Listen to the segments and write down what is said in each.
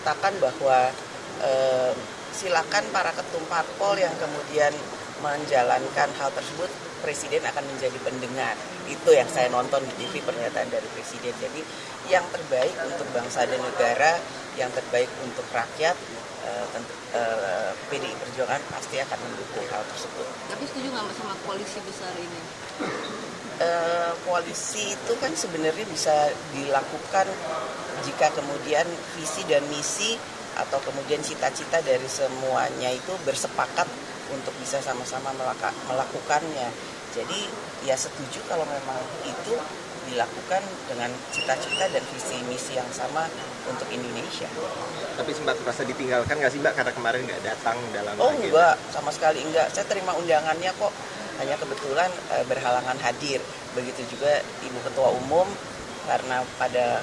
mengatakan bahwa silakan para ketum parpol yang kemudian menjalankan hal tersebut, Presiden akan menjadi pendengar. Itu yang saya nonton di TV, pernyataan dari Presiden. Jadi yang terbaik untuk bangsa dan negara, yang terbaik untuk rakyat, PDI Perjuangan pasti akan mendukung hal tersebut. Tapi setuju nggak sama koalisi besar ini? Koalisi itu kan sebenarnya bisa dilakukan jika kemudian visi dan misi atau kemudian cita-cita dari semuanya itu bersepakat untuk bisa sama-sama melakukannya. Jadi ya setuju kalau memang itu dilakukan dengan cita-cita dan visi misi yang sama untuk Indonesia. Tapi sempat merasa ditinggalkan nggak sih Mbak karena kemarin nggak datang dalam agenda? Enggak, sama sekali enggak. Saya terima undangannya kok. Hanya kebetulan berhalangan hadir. Begitu juga Ibu Ketua Umum karena pada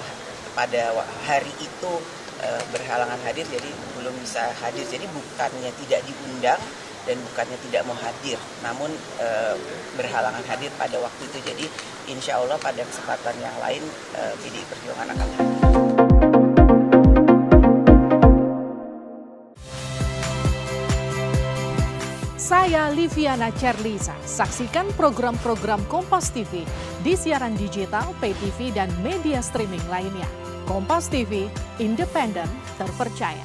hari itu berhalangan hadir, jadi belum bisa hadir. Jadi bukannya tidak diundang dan bukannya tidak mau hadir, namun berhalangan hadir pada waktu itu. Jadi insya Allah pada kesempatan yang lain PDI Perjuangan akan hadir. Saya Liviana Cerlisa. Saksikan program-program Kompas TV di siaran digital, pay TV, dan media streaming lainnya. Kompas TV, independen, terpercaya.